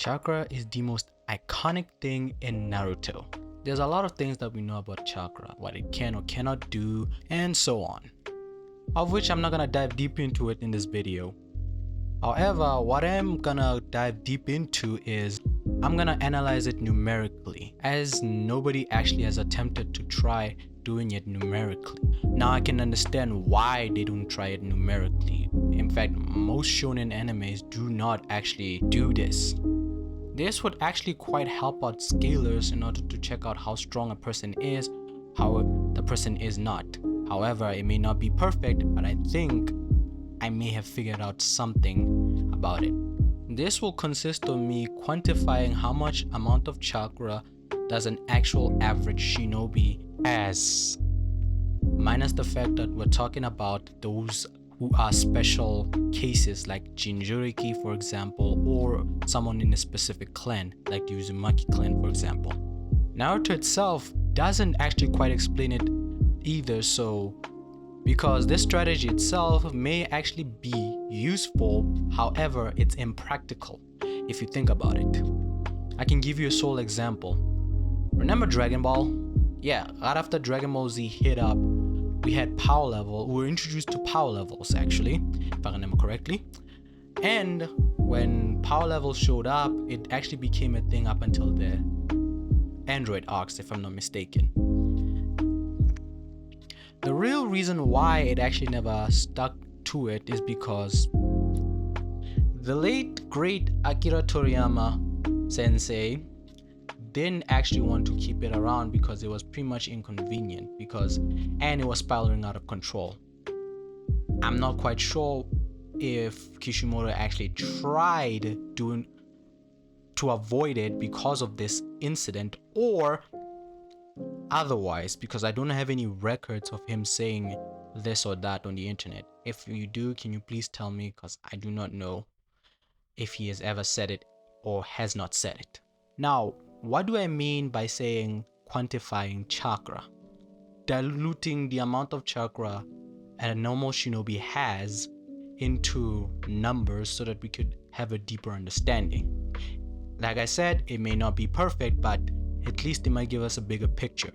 Chakra is the most iconic thing in Naruto. There's a lot of things that we know about chakra, what it can or cannot do, and so on, of which I'm not gonna dive deep into it in this video. However, what I'm gonna dive deep into is I'm gonna analyze it numerically, as nobody actually has attempted to try doing it numerically. Now I can understand why they don't try it numerically. In fact, most shonen animes do not actually do this. This would actually quite help out scalers in order to check out how strong a person is, how the person is not. However, it may not be perfect, but I think I may have figured out something about it. This will consist of me quantifying how much amount of chakra does an actual average shinobi has, minus the fact that we're talking about those who are special cases like Jinchuriki, for example, or someone in a specific clan like the Uzumaki clan, for example. Naruto itself doesn't actually quite explain it either, so because this strategy itself may actually be useful, however it's impractical if you think about it. I can give you a sole example. Remember Dragon Ball? Yeah, right after Dragon Ball Z hit up, we had power level. We were introduced to power levels actually, if I remember correctly. And when power level showed up, it actually became a thing up until the Android arcs, if I'm not mistaken. The real reason why it actually never stuck to it is because the late great Akira Toriyama sensei didn't actually want to keep it around because it was pretty much inconvenient and it was spiraling out of control. I'm not quite sure if Kishimoto actually tried to avoid it because of this incident or otherwise, because I don't have any records of him saying this or that on the internet. If you do, can you please tell me, because I do not know if he has ever said it or has not said it. Now, what do I mean by saying quantifying chakra? Diluting the amount of chakra a normal shinobi has into numbers so that we could have a deeper understanding. Like I said, it may not be perfect, but at least it might give us a bigger picture.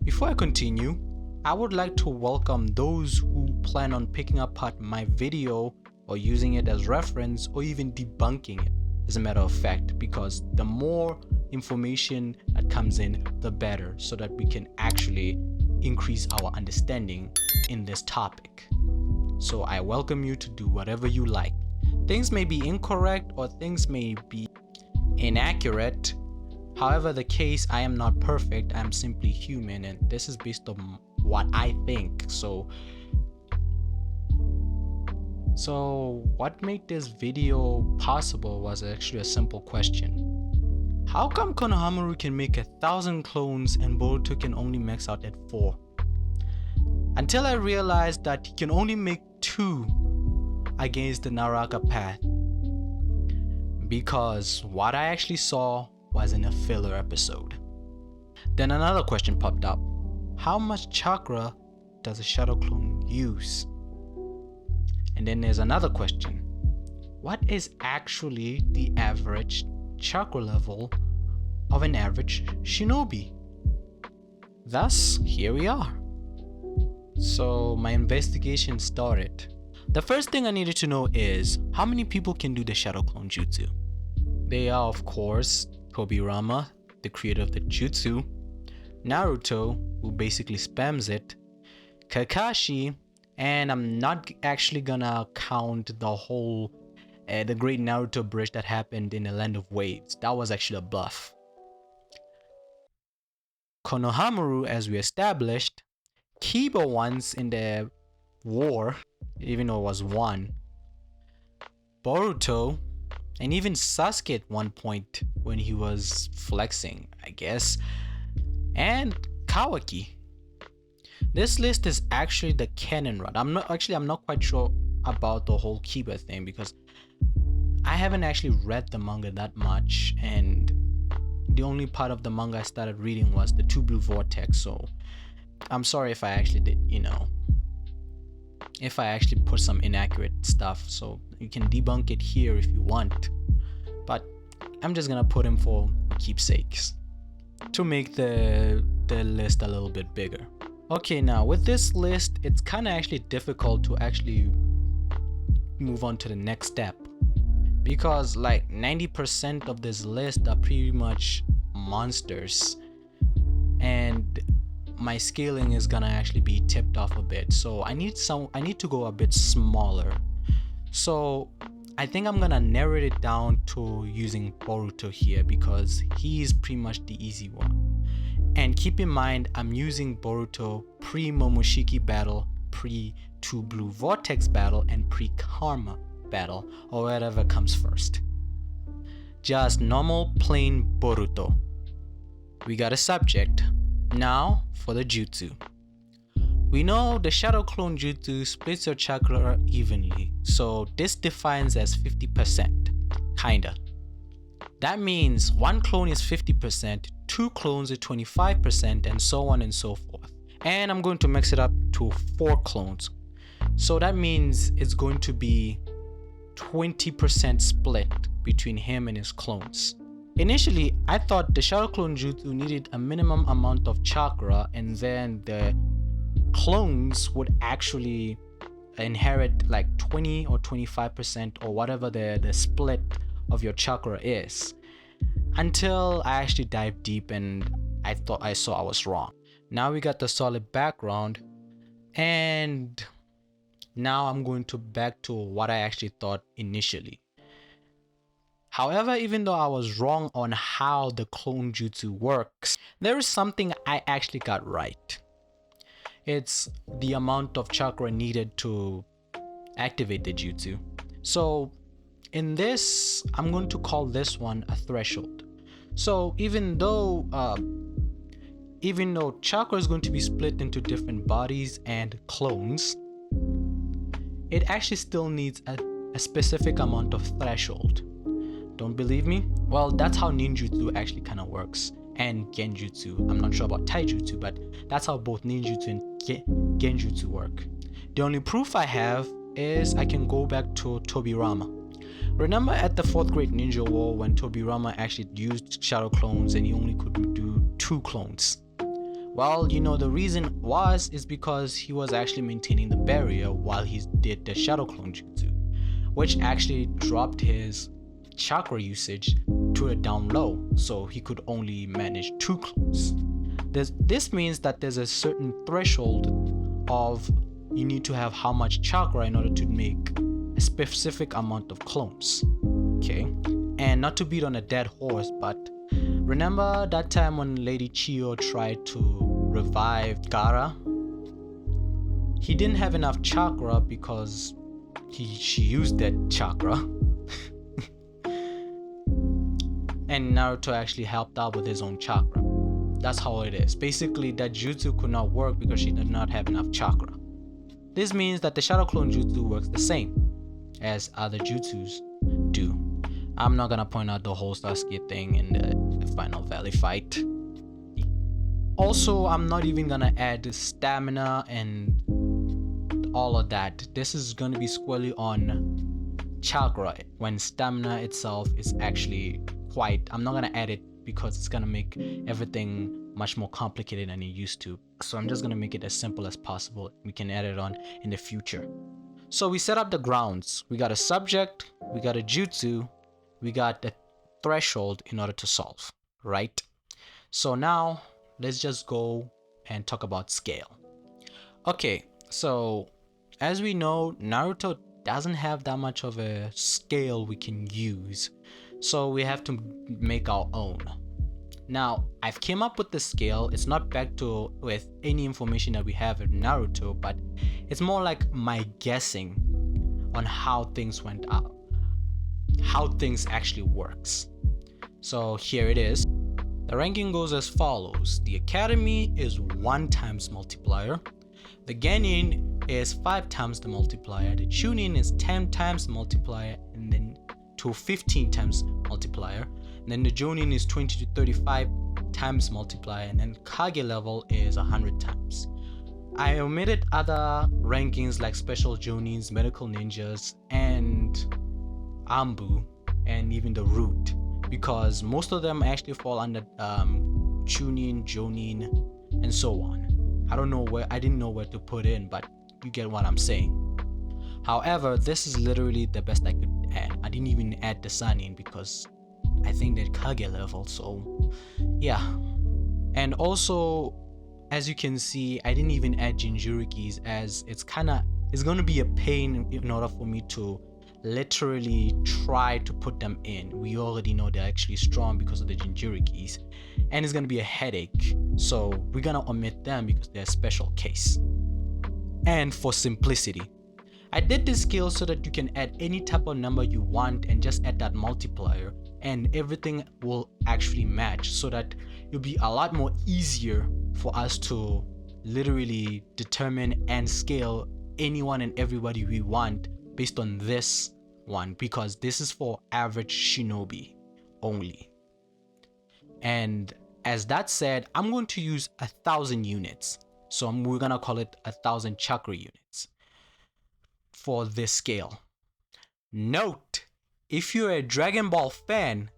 Before I continue, I would like to welcome those who plan on picking apart my video or using it as reference or even debunking it, as a matter of fact, because the more information that comes in, the better, so that we can actually increase our understanding in this topic. So I welcome you to do whatever you like. Things may be incorrect or things may be inaccurate. However the case, I am not perfect, I'm simply human, and this is based on what I think. So what made this video possible was actually a simple question. How come Konohamaru can make 1,000 clones and Boruto can only max out at 4? Until I realized that he can only make 2 against the Naraka path. Because what I actually saw was in a filler episode. Then another question popped up. How much chakra does a shadow clone use? And then there's another question. What is actually the average chakra level of an average shinobi? Thus, here we are. So my investigation started. The first thing I needed to know is how many people can do the shadow clone jutsu. They are, of course, Tobirama, the creator of the jutsu, Naruto, who basically spams it, Kakashi, and I'm not actually gonna count the whole the great Naruto bridge that happened in the Land of Waves. That was actually a bluff. Konohamaru, as we established, Kiba once in the war, even though it was one, Boruto, and even Sasuke at one point when he was flexing, I guess, and Kawaki. This list is actually the canon run. I'm not quite sure about the whole Kiba thing because I haven't actually read the manga that much, and the only part of the manga I started reading was the Two Blue Vortex, so I'm sorry if I actually did, if I actually put some inaccurate stuff, so you can debunk it here if you want. But I'm just gonna put him for keepsakes to make the list a little bit bigger. Okay, now with this list, it's kind of actually difficult to actually move on to the next step, because like 90% of this list are pretty much monsters, and my scaling is gonna actually be tipped off a bit. So I need to go a bit smaller. So I think I'm gonna narrow it down to using Boruto here, because he's pretty much the easy one. And keep in mind, I'm using Boruto pre-Momoshiki battle, pre-Two Blue Vortex battle, and pre-Karma battle, or whatever comes first. Just normal plain Boruto. We got a subject. Now for the jutsu. We know the shadow clone jutsu splits your chakra evenly, so this defines as 50%, kinda. That means one clone is 50%, two clones is 25%, and so on and so forth. And I'm going to mix it up to 4 clones. So that means it's going to be 20% split between him and his clones. Initially, I thought the shadow clone jutsu needed a minimum amount of chakra, and then the clones would actually inherit like 20 or 25% or whatever the split of your chakra is, until I actually dived deep and I thought I saw I was wrong. Now we got the solid background, and now I'm going to back to what I actually thought initially. However, even though I was wrong on how the clone jutsu works, there is something I actually got right. It's the amount of chakra needed to activate the jutsu. So in this, I'm going to call this one a threshold. So even though chakra is going to be split into different bodies and clones, it actually still needs a specific amount of threshold. Don't believe me? Well, that's how ninjutsu actually kind of works, and genjutsu. I'm not sure about taijutsu, but that's how both ninjutsu and genjutsu work. The only proof I have is I can go back to Tobirama. Remember at the 4th grade ninja war when Tobirama actually used shadow clones and he only could do 2 clones? Well, the reason is because he was actually maintaining the barrier while he did the shadow clone jutsu, which actually dropped his chakra usage to a down low, so he could only manage 2 clones. This means that there's a certain threshold of you need to have how much chakra in order to make a specific amount of clones. Okay, and not to beat on a dead horse, but remember that time when Lady Chiyo tried to revive Gaara? He didn't have enough chakra because she used that chakra. And Naruto actually helped out with his own chakra. That's how it is. Basically, that jutsu could not work because she did not have enough chakra. This means that the shadow clone jutsu works the same as other jutsus do. I'm not gonna point out the whole Sasuke thing in the final valley fight. Also, I'm not even gonna add stamina and all of that. This is gonna be squarely on chakra, when stamina itself is actually I'm not gonna add it because it's gonna make everything much more complicated than it used to. So I'm just gonna make it as simple as possible. We can add it on in the future. So we set up the grounds. We got a subject, we got a jutsu, we got the threshold in order to solve, right? So now let's just go and talk about scale. Okay, so as we know, Naruto doesn't have that much of a scale we can use. So we have to make our own. Now, I've came up with the scale. It's not backed with any information that we have in Naruto, but it's more like my guessing on how things went out, how things actually works. So here it is. The ranking goes as follows. The Academy is 1 times multiplier. The Genin is 5 times the multiplier. The Chunin is 10 times the multiplier, and then to 15 times multiplier. And then the Jonin is 20 to 35 times multiplier, and then Kage level is 100 times. I omitted other rankings like special Jonins, medical ninjas, and Ambu, and even the root, because most of them actually fall under Chunin, Jonin, and so on. I didn't know where to put in, but you get what I'm saying. However, this is literally the best I could add. I didn't even add the Sanin because I think they're Kage level, so yeah. And also, as you can see, I didn't even add Jinchurikis, as it's gonna be a pain in order for me to literally try to put them in. We already know they're actually strong because of the Jinchurikis, and it's gonna be a headache, so we're gonna omit them because they're a special case. And for simplicity, I did this skill so that you can add any type of number you want and just add that multiplier, and everything will actually match, so that it'll be a lot more easier for us to literally determine and scale anyone and everybody we want based on this one, because this is for average shinobi only. And as that said, I'm going to use 1,000 units, so we're gonna call it 1,000 chakra units for this scale. Note, if you're a Dragon Ball fan,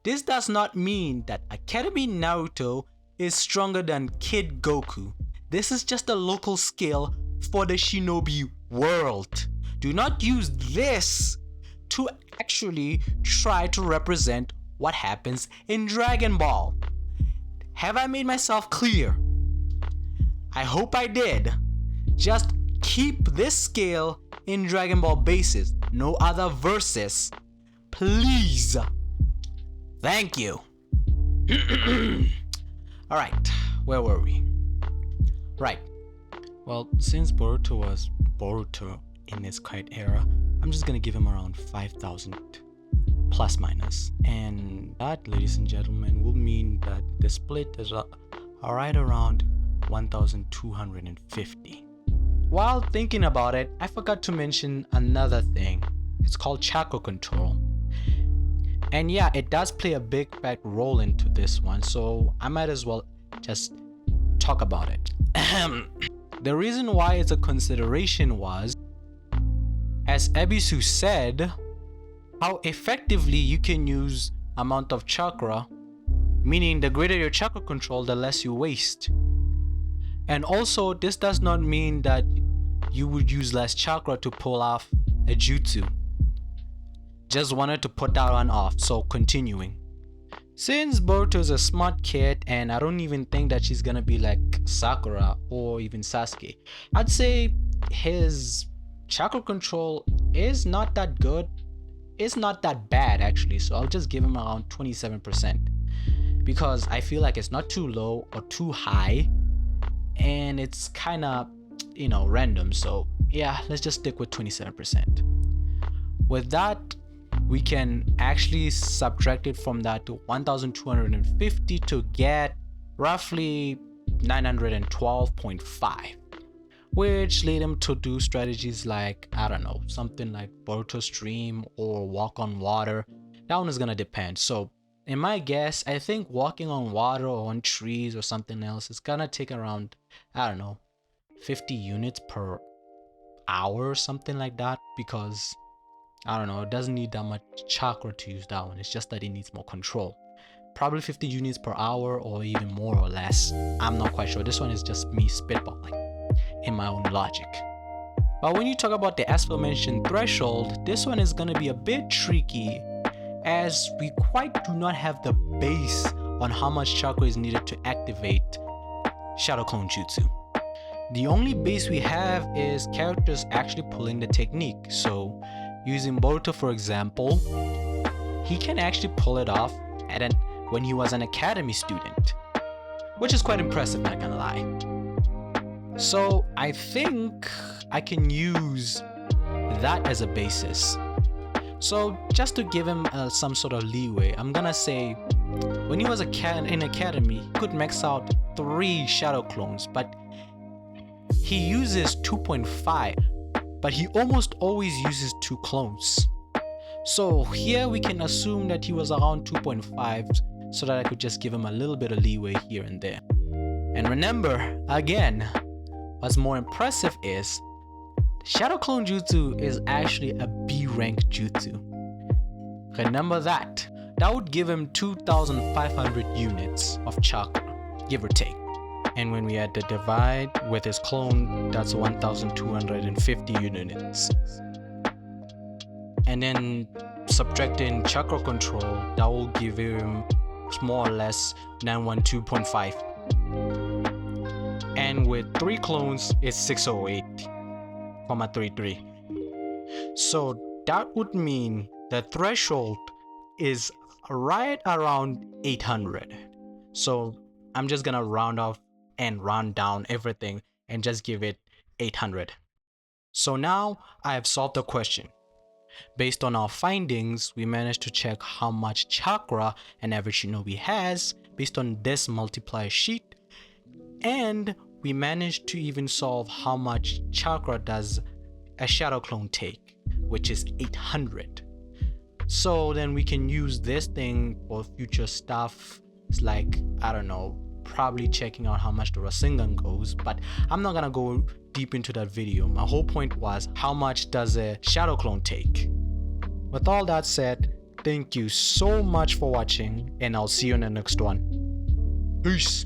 this does not mean that Academy Naruto is stronger than Kid Goku. This is just a local scale for the shinobi world. Do not use this to actually try to represent what happens in Dragon Ball. Have I made myself clear? I hope I did. Just keep this scale in Dragon Ball basis, no other verses. Please. Thank you. Alright, where were we? Right. Well, since Boruto was Boruto in his quiet era, I'm just gonna give him around 5,000 plus minus. And that, ladies and gentlemen, will mean that the split is right around 1,250. While thinking about it, I forgot to mention another thing. It's called chakra control. And yeah, it does play a big fat role into this one, so I might as well just talk about it. The reason why it's a consideration was, as Ebisu said, how effectively you can use amount of chakra, meaning the greater your chakra control, the less you waste. And also, this does not mean that you would use less chakra to pull off a jutsu. Just wanted to put that one off, so continuing. Since Boruto's a smart kid, and I don't even think that she's gonna be like Sakura or even Sasuke, I'd say his chakra control is not that good. It's not that bad actually, so I'll just give him around 27%, because I feel like it's not too low or too high, and it's kind of, random. So yeah, let's just stick with 27%. With that, we can actually subtract it from that to 1,250 to get roughly 912.5, which lead him to do strategies like, I don't know, something like Boruto Stream or Walk on Water. That one is gonna depend. So in my guess, I think walking on water or on trees or something else is gonna take around, I don't know, 50 units per hour or something like that, because I don't know, it doesn't need that much chakra to use that one. It's just that it needs more control. Probably 50 units per hour or even more or less. I'm not quite sure. This one is just me spitballing in my own logic. But when you talk about the aforementioned threshold, this one is going to be a bit tricky, as we quite do not have the base on how much chakra is needed to activate Shadow Clone Jutsu. The only base we have is characters actually pulling the technique. So using Boruto for example, he can actually pull it off when he was an academy student, which is quite impressive, not gonna lie. So I think I can use that as a basis. So just to give him some sort of leeway, I'm gonna say when he was in academy, he could max out 3 shadow clones, but he uses 2.5, but he almost always uses 2 clones. So here we can assume that he was around 2.5, so that I could just give him a little bit of leeway here and there. And remember, again, what's more impressive is Shadow Clone Jutsu is actually a B rank jutsu. Remember that. that would give him 2,500 units of chakra, give or take. And when we add the divide with his clone, that's 1,250 units. And then subtracting chakra control, that will give him more or less 912.5. And with 3 clones, it's 608.33. So that would mean the threshold is right around 800. So I'm just gonna round off and round down everything and just give it 800. So now I have solved the question. Based on our findings, we managed to check how much chakra an average shinobi has based on this multiplier sheet, and we managed to even solve how much chakra does a shadow clone take, which is 800. So then we can use this thing for future stuff. It's like, I don't know, probably checking out how much the Rasengan goes, but I'm not gonna go deep into that video. My whole point was, how much does a shadow clone take? With all that said, thank you so much for watching, and I'll see you in the next one. Peace.